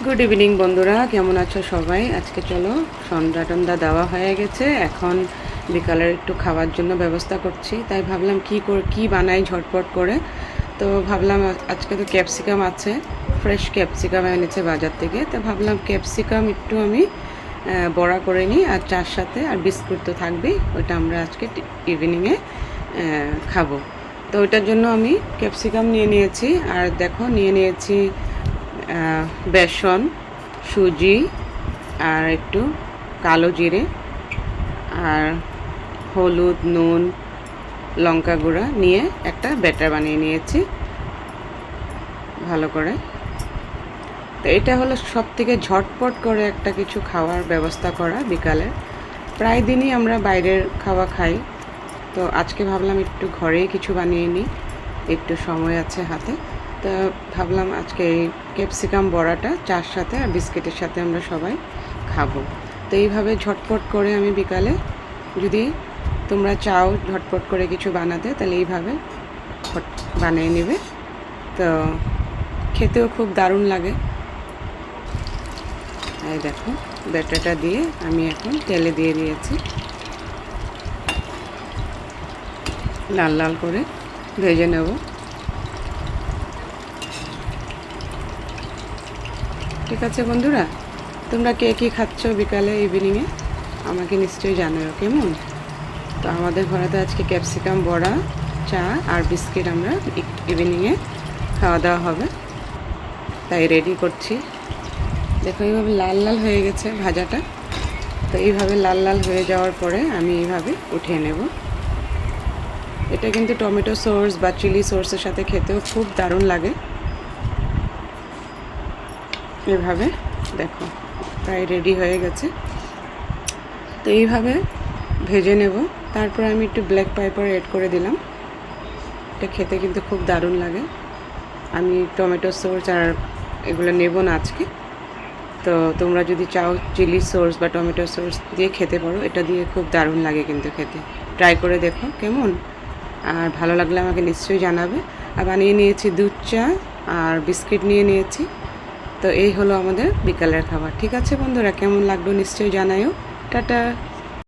Good evening বন্ধুরা, কেমন আছো সবাই? আজকে চলো সন্ধ্যা টন্ধা দেওয়া হয়ে গেছে, এখন বিকালের একটু খাওয়ার জন্য ব্যবস্থা করছি। তাই ভাবলাম কি বানাই ঝটপট করে। তো ভাবলাম আজকে তো ক্যাপসিকাম আছে, ফ্রেশ ক্যাপসিকাম এনেছে বাজার থেকে। তো ভাবলাম ক্যাপসিকাম একটু আমি বড়া করে নিই, আর চার সাথে আর বিস্কুট তো থাকবেই, ওইটা আমরা আজকে ইভিনিংয়ে খাবো। তো ওইটার জন্য আমি ক্যাপসিকাম নিয়ে নিয়েছি, আর দেখো নিয়ে নিয়েছি বেসন, সুজি, আর একটু কালো জিরে, আর হলুদ, নুন, লঙ্কা গুঁড়া নিয়ে একটা ব্যাটার বানিয়ে নিয়েছি ভালো করে। তো এটা হলো সব থেকে ঝটপট করে একটা কিছু খাওয়ার ব্যবস্থা করা বিকালে। প্রায় দিনই আমরা বাইরের খাওয়া খাই, তো আজকে ভাবলাম একটু ঘরেই কিছু বানিয়ে নিই, একটু সময় আছে হাতে। তো ভাবলাম আজকে এই ক্যাপসিকাম বড়াটা চার সাথে আর বিস্কিটের সাথে আমরা সবাই খাবো। তো এইভাবে ঝটপট করে আমি বিকালে, যদি তোমরা চাও ঝটপট করে কিছু বানাতে, তাহলে এইভাবে বানিয়ে নেবে। তো খেতেও খুব দারুণ লাগে। এই দেখো ব্যাটারটা দিয়ে আমি এখন তেলে দিয়ে দিয়েছি, লাল লাল করে ভেজে নেব। ঠিক আছে বন্ধুরা, তোমরা কে কী খাচ্ছ বিকালে ইভিনিংয়ে আমাকে নিশ্চয়ই জানাও কেমন। তো আমাদের ঘরে তো আজকে ক্যাপসিকাম বড়া, চা আর বিস্কিট আমরা ইভিনিংয়ে খাওয়া দাওয়া হবে, তাই রেডি করছি। দেখো এইভাবে লাল লাল হয়ে গেছে ভাজাটা। তো এইভাবে লাল লাল হয়ে যাওয়ার পরে আমি এইভাবে উঠিয়ে নেব। এটা কিন্তু টমেটো সস বা চিলি সসের সাথে খেতেও খুব দারুণ লাগে। এভাবে দেখো প্রায় রেডি হয়ে গেছে। তো এইভাবে ভেজে নেব। তারপর আমি একটু ব্ল্যাক পেপার অ্যাড করে দিলাম, এটা খেতে কিন্তু খুব দারুণ লাগে। আমি টমেটো সস আর এগুলো নেব না আজকে। তো তোমরা যদি চাও চিলি সস বা টমেটো সস দিয়ে খেতে পারো, এটা দিয়ে খুব দারুণ লাগে কিন্তু খেতে। ট্রাই করে দেখো কেমন, আর ভালো লাগলে আমাকে নিশ্চয়ই জানাবে। আর বানিয়ে নিয়েছি দুধ চা আর বিস্কিট নিয়ে নিয়েছি। তো এই হলো আমাদের বিকালের খাবার। ঠিক আছে বন্ধুরা, কেমন লাগলো নিশ্চয়ই জানায়ও। টাটা।